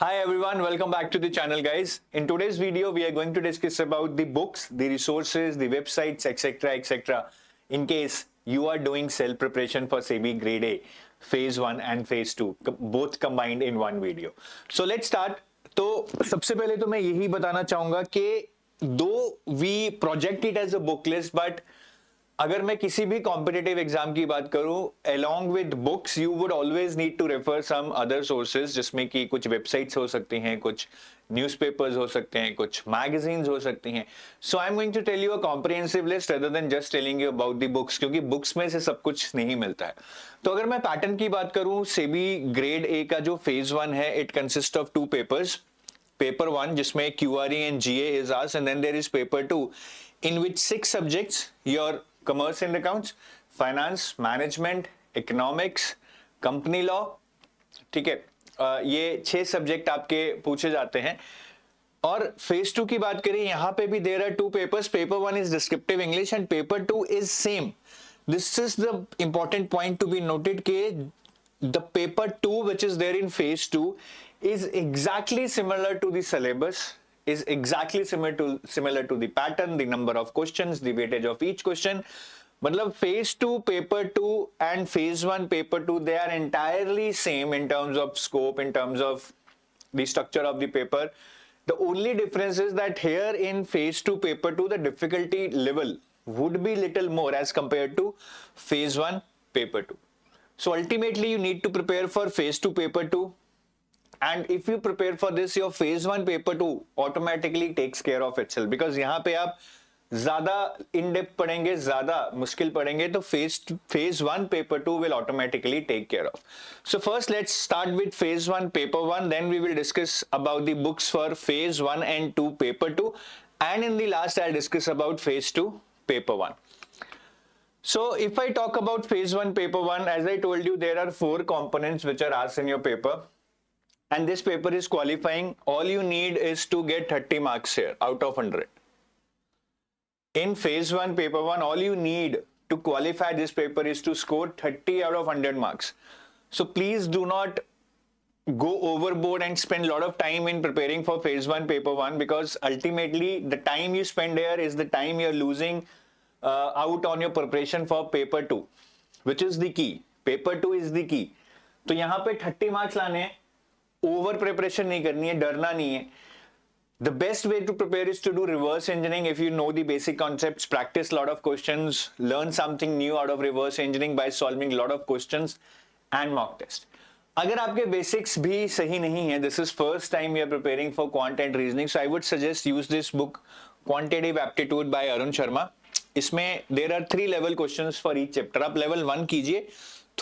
Hi everyone, welcome back to the channel guys. In today's video, we are going to discuss about the books, the resources, the websites, etc. in case you are doing self preparation for SEBI Grade A, Phase 1 and Phase 2, both combined in one video. So let's start. तो सबसे पहले तो मैं यही बताना चाहूंगा कि दो we project it as a book list, but अगर मैं किसी भी कॉम्पिटेटिव एग्जाम की बात करूं along with books you would always need to refer some other sources जिसमें कि कुछ वेबसाइट्स हो सकती हैं, कुछ न्यूज़पेपर्स हो सकते हैं, कुछ मैगजीन्स हो सकती हैं. So I am going to tell you a comprehensive list rather than just telling you about the books, क्योंकि बुक्स में से सब कुछ नहीं मिलता है. तो अगर मैं पैटर्न की बात करूं, सेबी ग्रेड ए का जो फेज 1 है it consist of 2 papers. Paper 1 जिसमें QRE and GA is asked, and then there is paper 2 in which 6 subjects, your commerce and accounts, finance, management, economics, company law, ठीक है. ये 6 सब्जेक्ट आपके पूछे जाते हैं. और फेज 2 की बात करें, यहां पे भी there are 2 papers. Paper 1 is descriptive English and paper 2 is same. This is the important point to be noted के the paper 2 which is there in phase 2 is exactly similar to the syllabus, is exactly similar to the pattern, the number of questions, the weightage of each question. मतलब phase 2 paper 2 and phase 1 paper 2, they are entirely same in terms of scope, in terms of the structure of the paper. The only difference is that here in phase 2 paper 2 the difficulty level would be little more as compared to phase 1 paper 2. So ultimately you need to prepare for phase 2 paper 2, and if you prepare for this, your phase 1 paper 2 automatically takes care of itself, because यहाँ पे आप ज्यादा in depth पढ़ेंगे, ज्यादा मुश्किल पढ़ेंगे, तो phase 1 paper 2 will automatically take care of. So first let's start with phase 1 paper 1, then we will discuss about the books for phase 1 and 2 paper 2, and in the last I'll discuss about phase 2 paper 1. So if I talk about phase 1 paper 1, as I told you, there are 4 components which are asked in your paper, and this paper is qualifying. All you need is to get 30 marks here out of 100. In phase 1 paper 1, all you need to qualify this paper is to score 30 out of 100 marks. So please do not go overboard and spend a lot of time in preparing for phase 1 paper 1, because ultimately the time you spend here is the time you're losing out on your preparation for paper 2, which is the key. Paper 2 is the key. तो यहाँ पे 30 marks लाने हैं, over preparation नहीं करनी है, डरना नहीं है. The best way to prepare is to do reverse engineering. If you know the basic concepts, practice lot of questions, learn something new out of reverse engineering by solving lot of questions and mock test. अगर आपके basics भी सही नहीं है, this is first time you are preparing for quant and reasoning, so I would suggest use this book Quantitative Aptitude by Arun Sharma. इसमें there are 3 level questions for each chapter. आप level 1 कीजिए,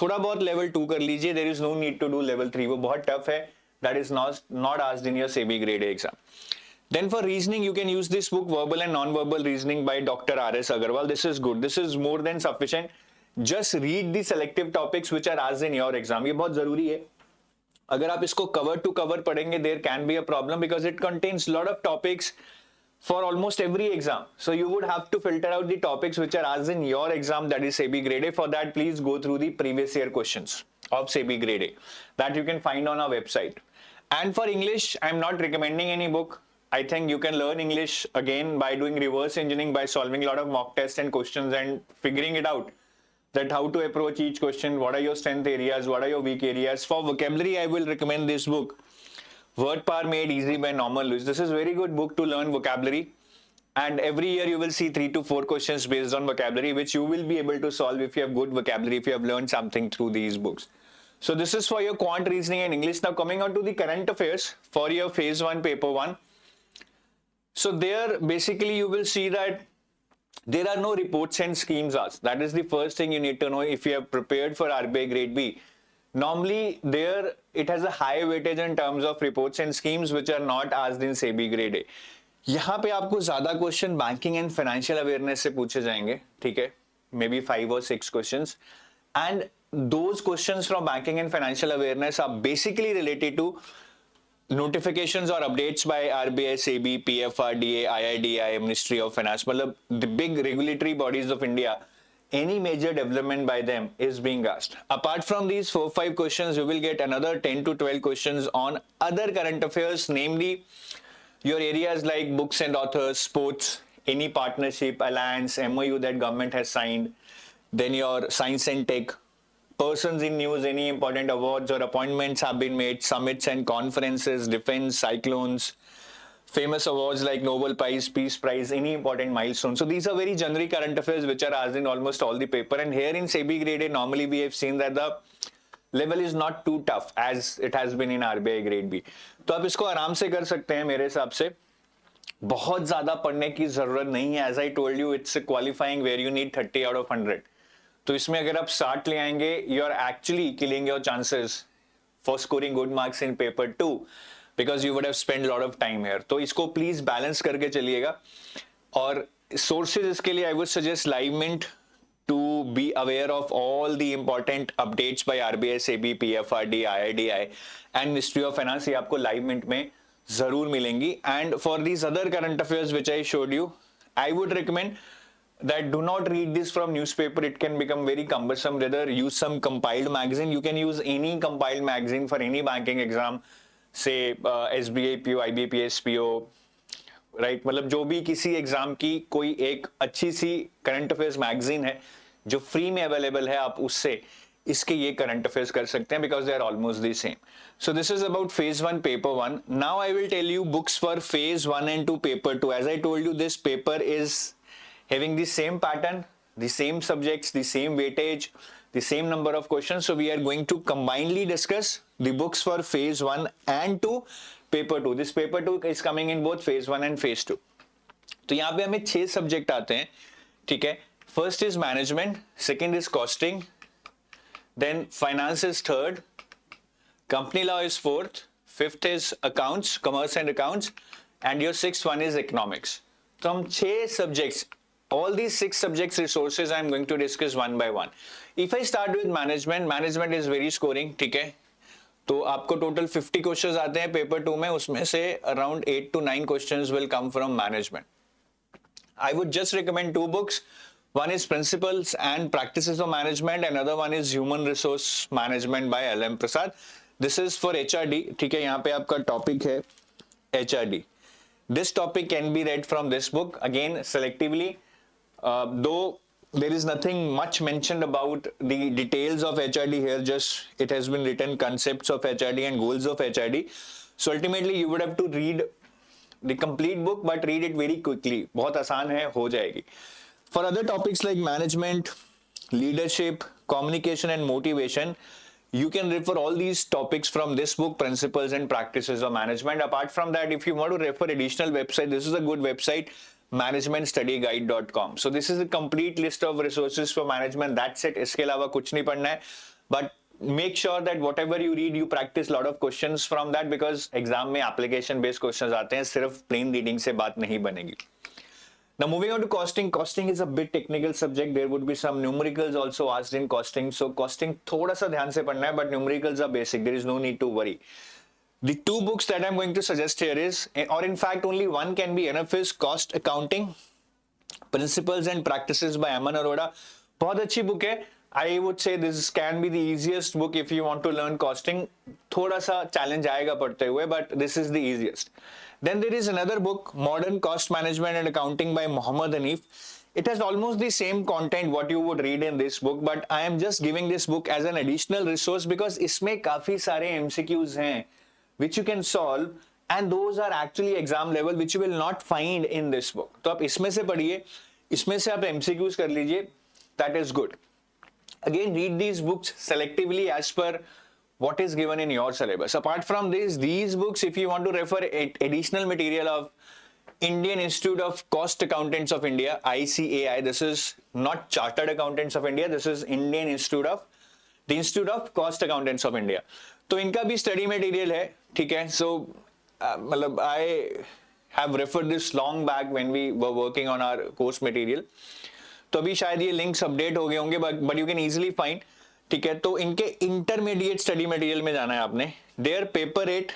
थोड़ा बहुत level 2 कर लीजिए. There is no need to do level 3, वो बहुत tough है. That is not asked in your SEBI grade A exam. Then for reasoning you can use this book, Verbal and Non-Verbal Reasoning by Dr. R.S. Agarwal. This is good. This is more than sufficient. Just read the selective topics which are asked in your exam. ये बहुत जरूरी है. अगर आप इसको cover to cover पढ़ेंगे, there can be a problem because it contains lot of topics for almost every exam. So you would have to filter out the topics which are asked in your exam, that is SEBI Grade A. For that, please go through the previous year questions of SEBI Grade A that you can find on our website. And for English, I'm not recommending any book. I think you can learn English again by doing reverse engineering, by solving a lot of mock tests and questions and figuring it out that how to approach each question, what are your strength areas, what are your weak areas. For vocabulary, I will recommend this book, Word Power Made Easy by Norman Lewis. This is a very good book to learn vocabulary, and every year you will see 3 to 4 questions based on vocabulary which you will be able to solve if you have good vocabulary, if you have learned something through these books. So this is for your quant, reasoning and English. Now coming on to the current affairs for your phase 1 paper 1. So there basically you will see that there are no reports and schemes asked. That is the first thing you need to know if you have prepared for RBI Grade B. Normally there it has a high weightage in terms of reports and schemes which are not asked in SEBI Grade A. यहाँ पे आपको ज्यादा question banking and financial awareness से पूछे जाएंगे, ठीक है, may be 5 or 6 questions, and those questions from banking and financial awareness are basically related to notifications or updates by RBI, SEBI, PFRDA, IIDI, Ministry of Finance, मतलब the big regulatory bodies of India any major development by them is being asked. Apart from these 4-5 questions, you will get another 10 to 12 questions on other current affairs, namely your areas like books and authors, sports, any partnership, alliance, MOU that government has signed, then your science and tech, persons in news, any important awards or appointments have been made, summits and conferences, defense, cyclones, famous awards like Nobel Prize, Peace Prize, any important milestone. So these are very generic current affairs which are asked in almost all the paper. And here in SEBI grade A, normally we have seen that the level is not too tough as it has been in RBI grade B. तो आप इसको आराम से कर सकते हैं मेरे हिसाब से. बहुत ज्यादा पढ़ने की जरूरत नहीं है. As I told you, it's a qualifying where you need 30 out of 100. तो इसमें अगर आप 60 ले आएंगे, you are actually killing your chances for scoring good marks in paper 2. Because you would have spent a lot of time here. तो इसको please balance करके चलिएगा. और सोर्सेज इसके लिए I would suggest Live Mint to be aware of all the important updates by RBI, SEBI, PFRD, IIDI and Ministry of Finance. ये आपको Live Mint में जरूर मिलेंगी. And for these other current affairs which I showed you, I would recommend that do not read this from newspaper. It can become very cumbersome. Rather use some compiled magazine. You can use any compiled magazine for any banking exam, से SBI PO, IBPS PO, right. मतलब जो भी किसी exam की कोई एक अच्छी सी current affairs magazine है जो फ्री में अवेलेबल है, आप उससे इसके ये करंट अफेयर्स कर सकते हैं because they are almost the same. So this is about phase 1 paper 1. Now I will tell you books for phase 1 and 2 paper 2. As I told you, this paper is having the same pattern, the same subjects, the same weightage, the same number of questions. So we are going to combinedly discuss the books for phase 1 and 2 paper 2. This paper 2 is coming in both phase 1 and phase 2. तो यहाँ पे हमें 6 subject आते हैं, ठीक है. First is management, second is costing, then finance is third, company law is fourth, fifth is accounts, commerce and accounts, and your sixth one is economics. तो हम 6 subjects, all these 6 subjects resources I am going to discuss one by one. If I start with management, management is very scoring, ठीक है. तो आपको total 50 questions आते हैं paper 2 में, उसमें से around 8 to 9 questions will come from management. I would just recommend 2 books. One is Principles and Practices of Management, another one is Human Resource Management by L.M. Prasad. This is for HRD, ठीक है. यहाँ पे आपका topic है HRD. This topic can be read from this book, again selectively. Though there is nothing much mentioned about the details of HRD here, just it has been written concepts of HRD and goals of HRD. So ultimately you would have to read the complete book, but read it very quickly. बहुत आसान है, हो जाएगी. For other topics like management, leadership, communication and motivation, you can refer all these topics from this book, Principles and Practices of Management. Apart from that, if you want to refer additional website, this is a good website, managementstudyguide.com. So this is a complete list of resources for management. That's it. इसके अलावा कुछ नहीं पढ़ना है. But make sure that whatever you read, you practice lot of questions from that, because exam में application based questions आते हैं. सिर्फ plain reading से बात नहीं बनेगी. Now moving on to costing. Costing is a bit technical subject. There would be some numericals also asked in costing. So costing थोड़ा सा ध्यान से पढ़ना है, but numericals are basic. There is no need to worry. The 2 books that I'm going to suggest here is, or in fact only one can be enough, is Cost Accounting, Principles and Practices by Aman Arora. बहुत अच्छी book है. I would say this can be the easiest book if you want to learn costing. थोड़ा सा challenge आएगा पढ़ते हुए, but this is the easiest. Then there is another book, Modern Cost Management and Accounting by Mohammad Hanif. It has almost the same content what you would read in this book, but I am just giving this book as an additional resource because इसमें काफी सारे MCQs हैं which you can solve, and those are actually exam level which you will not find in this book. तो आप इसमें से पढ़िए, इसमें से आप MCQs कर लीजिए, that is good. Again, read these books selectively as per what is given in your syllabus. Apart from this, these books, if you want to refer additional material of Indian Institute of Cost Accountants of India, ICAI, this is not Chartered Accountants of India, this is Indian Institute of, the Institute of Cost Accountants of India. तो इनका भी study material है, ठीक है. So मतलब I have referred this long back when we were working on our course material. तो अभी शायद ये लिंक्स अपडेट हो गए होंगे, but you can easily find, ठीक है. तो इनके इंटरमीडिएट स्टडी मटेरियल में जाना है आपने. देयर पेपर 8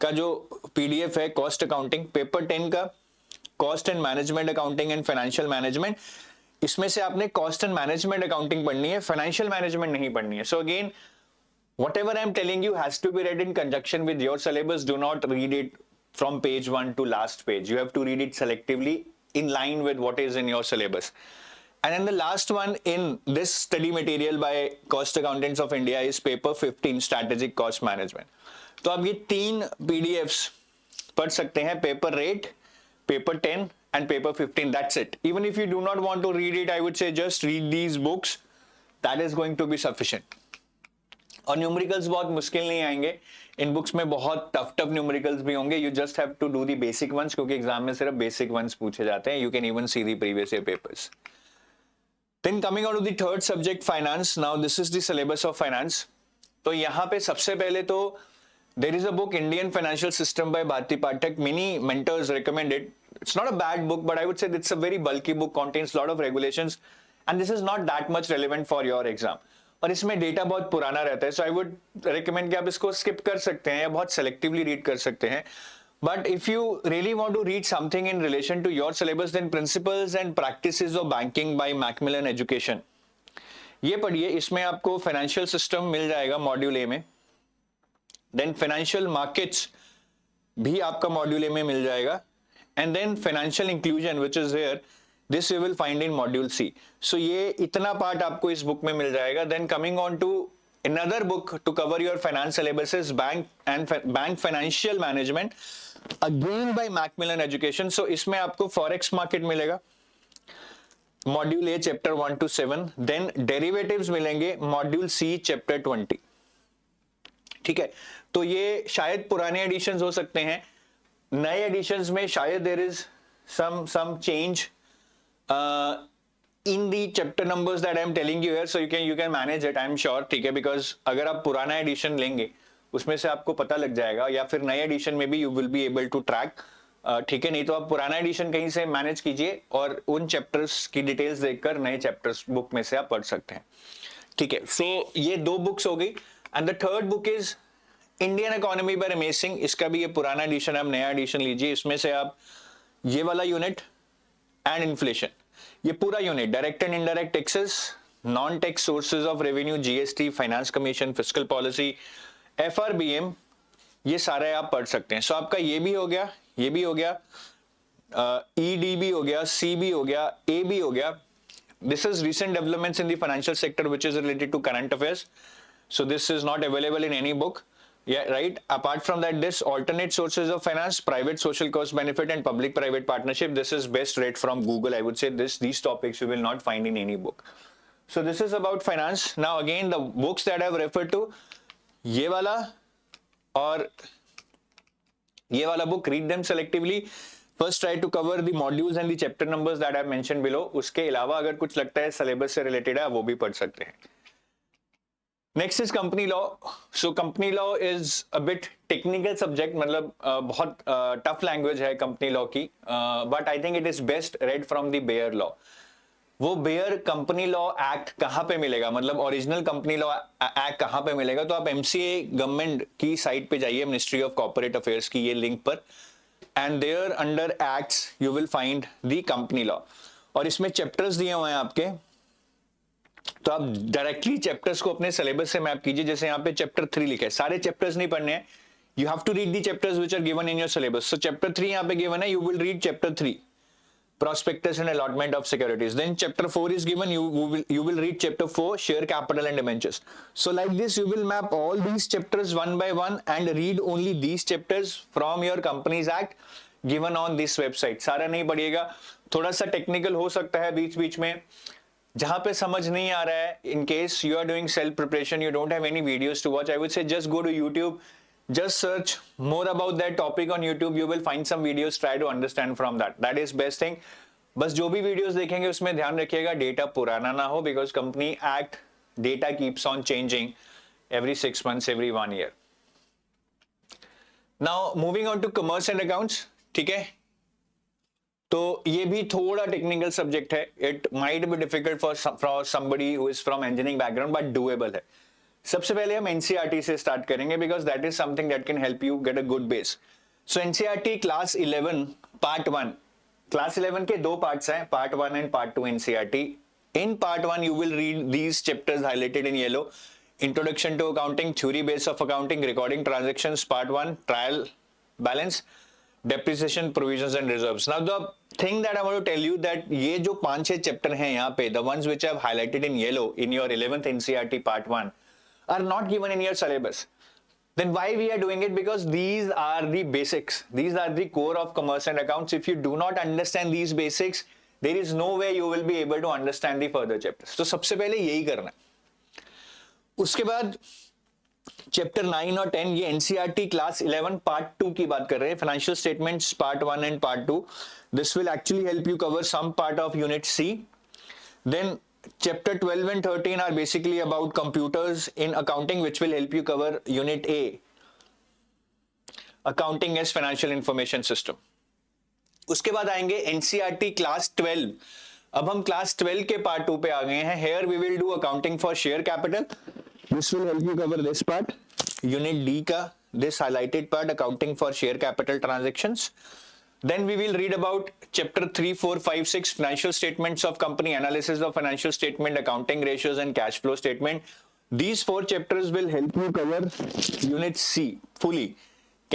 का जो पीडीएफ है कॉस्ट अकाउंटिंग, पेपर 10 का cost and management accounting and financial management, इसमें से आपने कॉस्ट एंड मैनेजमेंट अकाउंटिंग पढ़नी है, फाइनेंशियल मैनेजमेंट नहीं पढ़नी है. So again whatever I'm telling you has to be read in conjunction with your syllabus. Do not read it from page 1 to last page. You have to read it selectively in line with what is in your syllabus. And then the last one in this study material by Cost Accountants of India is paper 15, Strategic Cost Management. तो आप ये 3 PDFs पढ़ सकते हैं, paper 8, paper 10 and paper 15. That's it. Even if you do not want to read it, I would say just read these books. That is going to be sufficient. और numericals बहुत मुश्किल नहीं आएंगे इन बुक्स में, बहुत टफ न्यूमेरिकल्स भी होंगे. You just have to do the basic ones, क्योंकि एग्जाम में सिर्फ बेसिक वंस पूछे जाते हैं. You can even see the previous year papers. Then coming on to the third subject, finance. Now this is the syllabus of finance. तो यहाँ पे सबसे पहले तो there is a book Indian financial system by Bharati Pathak. Many mentors recommended. It's not a bad book, but I would से it's a very bulky book, contains lot of regulations and this is not that much relevant for your exam. और इसमें data बहुत पुराना रहता है, सो आई would recommend कि आप इसको स्किप कर सकते हैं या बहुत सेलेक्टिवली रीड कर सकते हैं. But if you really want to read something in relation to your syllabus, then principles and practices of banking by Macmillan education, ये पढ़िए. इसमें आपको फाइनेंशियल सिस्टम मिल जाएगा मॉड्यूल ए में. देन फाइनेंशियल मार्केट्स भी आपका मॉड्यूल ए में मिल जाएगा. And then financial inclusion which is here, this you will find in module C. So ये इतना पार्ट आपको इस बुक में मिल जाएगा. Then coming on to another book to cover your finance syllabus is bank financial management, again by Macmillan Education. So इसमें आपको forex market मिलेगा, module A chapter 1 to 7. Then derivatives मिलेंगे, module C chapter 20. ठीक है. तो ये शायद पुराने एडिशंस हो सकते हैं, नए एडिशंस में शायद there is some change in the chapter numbers that I am telling you here, so you can manage it, I am sure. ठीक है, because अगर आप पुराना एडिशन लेंगे उसमें से आपको पता लग जाएगा, या फिर नए एडिशन में भी you will be able to track. ठीक है, नहीं तो आप पुराना एडिशन कहीं से मैनेज कीजिए और उन चैप्टर्स की डिटेल्स देखकर नए चैप्टर्स बुक में से आप पढ़ सकते हैं. ठीक है, सो ये 2 बुक्स हो गई. And the third book is Indian economy bye Ramesh Singh. इसका भी ये पुराना एडिशन, आप नया एडिशन लीजिए. इसमें से आप ये वाला यूनिट एंड इन्फ्लेशन, ये पूरा unit, direct and indirect taxes, non tax sources of revenue, GST, finance commission, fiscal policy, FRBM, ये सारे आप पढ़ सकते हैं. सो आपका ये भी हो गया, ये भी हो गया, ईडी भी हो गया, सी भी हो गया, ए भी हो गया. This is recent developments in the financial sector which is related to current affairs. So this is not available in any book. Yeah, right. Apart from that, this alternate sources of finance, private social cost benefit and public private partnership, this is best read from Google. I would say these topics you will not find in any book. So this is about finance. Now again, the books that I have referred to, ये वाला और ये वाला book, read them selectively. First try to cover the modules and the chapter numbers that I have mentioned below. उसके अलावा अगर कुछ लगता है syllabus से related है, वो भी पढ़ सकते हैं. Next is company law. So company law is a bit technical subject, मतलब बहुत टफ लैंग्वेज है कंपनी लॉ की, but I think it is best read from the bare law. वो बेयर कंपनी लॉ एक्ट कहाँ पे मिलेगा, मतलब ओरिजिनल कंपनी लॉ एक्ट कहाँ पे मिलेगा, तो आप एमसीए गवर्नमेंट की साइट पे जाइए, मिनिस्ट्री ऑफ कॉर्पोरेट अफेयर्स की ये लिंक पर, and there under acts you will find the company law. और इसमें चैप्टर्स दिए हुए हैं आपके, तो आप डायरेक्टली चैप्टर्स को अपने सिलेबस से मैप कीजिए. जैसे यहाँ पे चैप्टर 3 लिखा है, सारे चैप्टर्स नहीं पढ़ने हैं, you have to read the chapters which are given in your syllabus. So chapter 3 यहाँ पे गिवन है, you will read chapter 3, prospectus and allotment of securities. Then chapter 4 is given, you will read chapter 4, share capital and debentures. So like this you will map all these chapters one by one and read only these chapters from your company's act given on this website. सारा नहीं पढ़िएगा, थोड़ा सा technical हो सकता है बीच बीच में, जहां पे समझ नहीं आ रहा है. In case you are doing self preparation, you don't have any videos to watch, I would say just go to YouTube, just search more about that topic on YouTube, you will find some videos, try to understand from that is best thing. बस जो भी videos देखेंगे उसमें ध्यान रखिएगा data पुराना ना हो, because company act data keeps on changing every 6 months, every 1 year. Now moving on to commerce and accounts. ठीक है, तो ये भी थोड़ा टेक्निकल सब्जेक्ट है. It might be difficult for somebody who is from engineering background, but doable है. सबसे पहले हम एनसीईआरटी से स्टार्ट करेंगे, because that is something that can help you get a good base. So NCERT class 11 part 1 class 11 के दो parts हैं, part 1 and part 2 NCERT. In part 1 you will read these chapters highlighted in yellow: Introduction to Accounting, Theory Base of Accounting, Recording Transactions, Part 1, Trial Balance, Depreciation, Provisions and Reserves. Now the thing that I want to tell you that ये जो 5-6 chapter हैं यहाँ पे, the ones which I have highlighted in yellow in your 11th NCERT part 1 are not given in your syllabus. Then why we are doing it? Because these are the basics. These are the core of commerce and accounts. If you do not understand these basics, there is no way you will be able to understand the further chapters. तो सबसे पहले यही करना है. उसके बाद chapter 9 और 10 ये एनसीईआरटी क्लास 11 पार्ट 2 की बात कर रहे हैं. Financial statements part 1 and part 2. This will actually help you cover some part of unit C. Then chapter 12 and 13 are basically about computers in accounting, which will help you cover unit A, accounting as financial information system. उसके बाद आएंगे NCERT class 12. अब हम class 12 के part 2 पे आ गए हैं. Here we will do accounting for share capital. This will help you cover this part. Unit D का this highlighted part, accounting for share capital transactions. Then we will read about chapter 3, 4, 5, 6, financial statements of company, analysis of financial statement, accounting ratios and cash flow statement. These 4 chapters will help you cover unit C fully.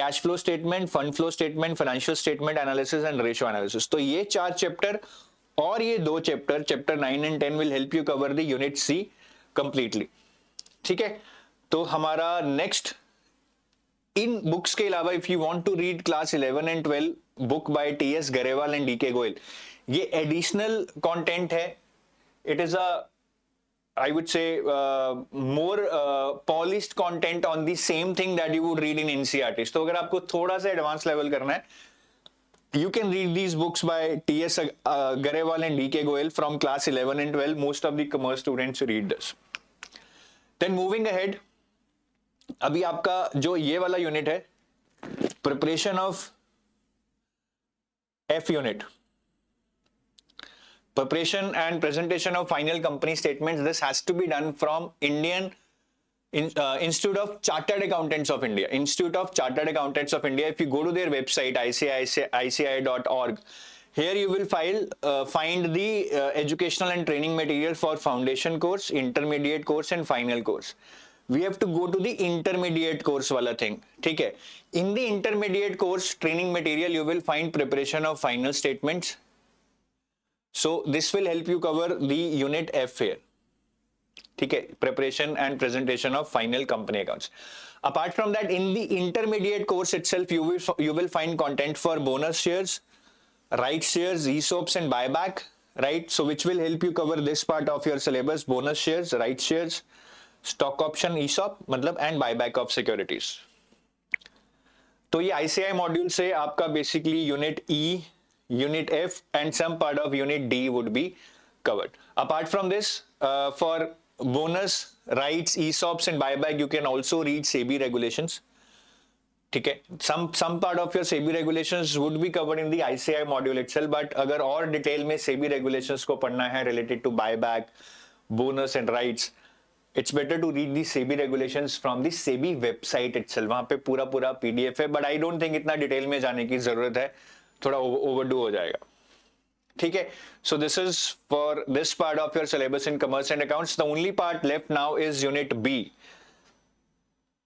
Cash flow statement, fund flow statement, financial statement analysis and ratio analysis. तो ये 4 chapter और ये 2 chapter, chapter 9 and 10 will help you cover the unit C completely. ठीक है. तो हमारा next in books के अलावा if you want to read class 11 and 12 book by TS Grewal and DK Goyal, ये एडिशनल कंटेंट है. It is a I would say more polished content on the same thing that you would read in NCERT. तो अगर आपको थोड़ा सा advance level करना है, you can read these books by T.S. Garewal and D.K. Goyal from class 11 and 12. Most of the commerce students read this. Then moving ahead, अभी आपका जो ये वाला यूनिट है, preparation of F unit. Preparation and presentation of final company statements. This has to be done from Indian Institute of Chartered Accountants of India. Institute of Chartered Accountants of India. If you go to their website ICAI.org, here you will find the educational and training material for foundation course, intermediate course and final course. We have to go to the intermediate course wala thing. ठीक है. In the intermediate course training material, you will find preparation of final statements. So this will help you cover the unit F here. ठीक है. Preparation and presentation of final company accounts. Apart from that, in the intermediate course itself, you will find content for bonus shares, rights shares, ESOPs and buyback, right? So which will help you cover this part of your syllabus: bonus shares, rights shares, stock option, ESOP मतलब and buyback of securities. तो ये ICAI module से आपका basically unit E, unit F and some part of unit D would be covered. Apart from this, for bonus, rights, ESOPs and buyback, you can also read SEBI regulations. ठीक है. Some part of your SEBI regulations would be covered in the ICAI module itself, but अगर और detail में SEBI regulations को पढ़ना है related to buyback, bonus and rights, it's better to read the SEBI regulations from the SEBI website itself. वहाँ पे पूरा PDF है, but I don't think इतना डिटेल में जाने की जरूरत है, थोड़ा ओवरडू हो जाएगा. ठीक है. So this is for this part of your syllabus in commerce and accounts. The only part left now is unit B,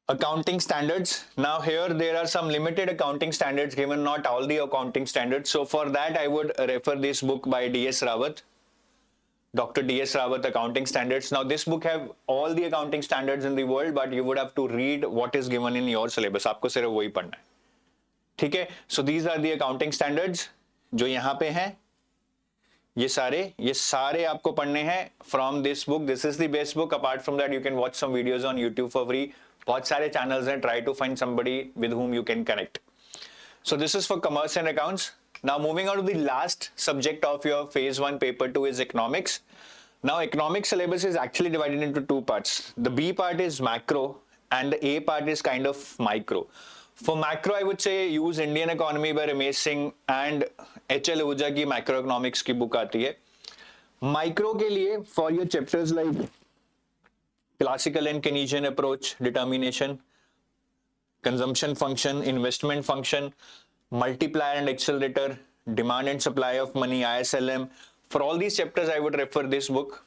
accounting standards. Now here there are some limited accounting standards given, not all the accounting standards. So for that I would refer this book by D.S. Rawat, Dr. D.S. Rawat, Accounting Standards. Now this book have all the accounting standards in the world, but you would have to read what is given in your syllabus. आपको सिर्फ वही पढ़ना है. ठीक है. So these are the accounting standards जो यहाँ पे हैं. ये सारे आपको पढ़ने हैं from this book. This is the best book. Apart from that, you can watch some videos on YouTube for free. बहुत सारे channels हैं. Try to find somebody with whom you can connect. So this is for commerce and accounts. Now moving on to the last subject of your phase 1 paper 2 is economics. Now economics syllabus is actually divided into 2 parts. The B part is macro and the A part is kind of micro. For macro, I would say use Indian Economy by Ramesh Singh and H.L. Ahuja की macroeconomics की book आती है. Micro के लिए for your chapters like classical and Keynesian approach, determination, consumption function, investment function, multiplier and accelerator, demand and supply of money, ISLM. For all these chapters, I would refer this book,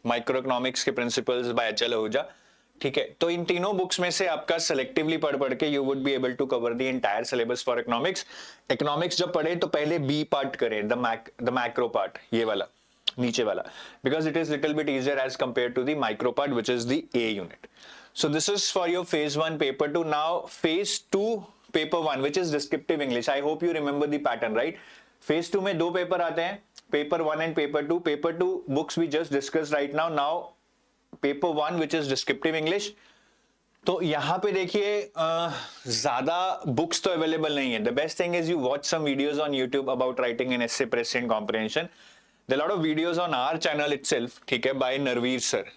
Microeconomics के Principles by Achal Ahuja. ठीक है, तो इन तीनों books में से आपका selectively पढ़ के you would be able to cover the entire syllabus for economics. Economics जब पढ़े तो पहले बी पार्ट करें, द मैक्रो पार्ट, ये वाला नीचे वाला, because it is little bit easier as compare to the micro part which is the A unit. So this is for your phase 1 paper 2. Now phase 2 paper 1 which is descriptive English. I hope you remember the pattern, right? Phase 2 में दो paper आते हैं, paper 1 and paper 2. Paper 2 books we just discussed right now. Now paper 1 which is descriptive English. तो यहाँ पे देखिए ज्यादा books तो अवेलेबल नहीं है. The best thing is you watch some videos on YouTube about writing an essay, prescient comprehension. There are a lot of videos on our channel itself, ठीक है, by Narveer sir.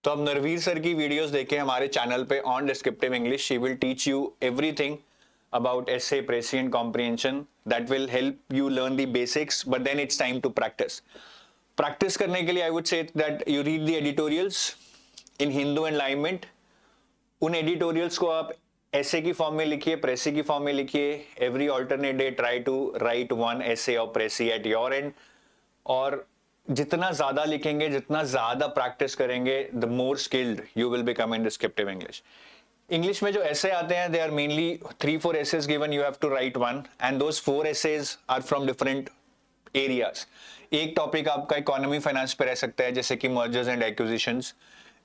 तो अब Narveer sir की videos देखें हमारे channel पे on descriptive English. She will teach you everything about essay, precis comprehension. That will help you learn the basics, but then it's time to practice करने के लिए I would say that you read the editorials in Hindu enlightenment. उन editorials को आप एसे की form में लिखिए, प्रेसी की फॉर्म में लिखिए. Every alternate day try to write one essay और प्रेसी एट योर एंड. और जितना ज्यादा लिखेंगे, जितना ज्यादा प्रैक्टिस करेंगे, the more skilled you will become in descriptive English. English में जो ऐसे आते हैं, they are mainly 3-4 essays given, you have to write one, and those 4 essays are from different areas. एक टॉपिक आपका इकोनॉमी फाइनेंस पे रह सकता है, जैसे कि मर्जर्स एंड एक्विजिशंस.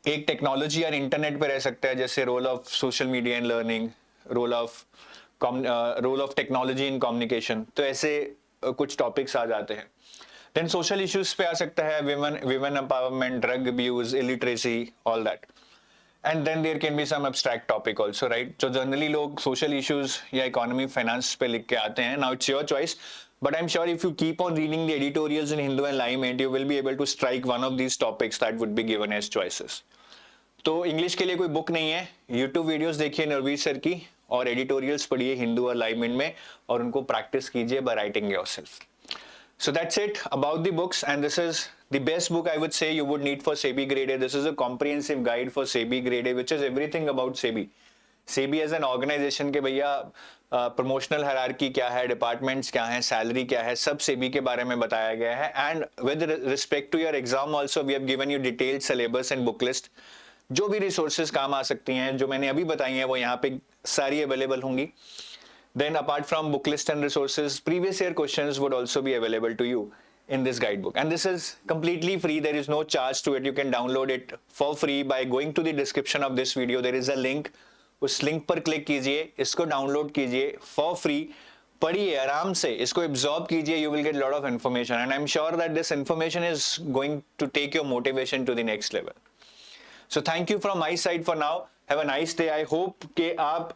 एक टेक्नोलॉजी और इंटरनेट पे रह सकता है, जैसे role of social media in learning, role of technology in communication. तो ऐसे कुछ टॉपिक्स आ जाते हैं. देन सोशल इश्यूज पे आ सकता है, women empowerment, drug abuse, illiteracy, all that. And then there can be some abstract topic also, right. जो जनरली लोग सोशल इश्यूज या इकोनॉमी फाइनेंस पे लिख के आते हैं. Now it's your choice, but I am sure if you keep on reading the editorials in Hindu enlightenment, you will be able to strike one of these topics that would be given as choices. तो English के लिए कोई book नहीं है. YouTube videos देखिए Narveer sir की, और editorials पढ़िए हिंदू एनलाइनमेंट में, और उनको प्रैक्टिस कीजिए by writing yourself. So that's it about the books, and this is the best book I would say you would need for SEBI Grade A. This is a comprehensive guide for SEBI Grade A, which is everything about SEBI. SEBI as an organization के भैया promotional hierarchy क्या है, departments क्या हैं, salary क्या है, सब SEBI के बारे में बताया गया है. And with respect to your exam also, we have given you detailed syllabus and book list. जो भी resources काम आ सकती हैं, जो मैंने अभी बताई हैं, वो यहाँ पे सारी available होंगी. Then apart from book list and resources, previous year questions would also be available to you in this guidebook. And this is completely free. There is no charge to it. You can download it for free by going to the description of this video. There is a link. उस link पर click कीजिए, इसको download कीजिए for free. पढ़िए आराम से, इसको absorb कीजिए. You will get a lot of information. And I'm sure that this information is going to take your motivation to the next level. So thank you from my side for now. Have a nice day. I hope कि आप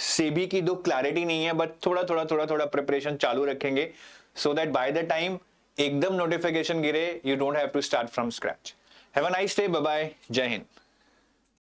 सेबी की दो clarity नहीं है, but थोड़ा preparation चालू रखेंगे, so that by the time एकदम नोटिफिकेशन गिरे, you don't have to start from scratch. Have a nice day. Bye bye. जय हिंद.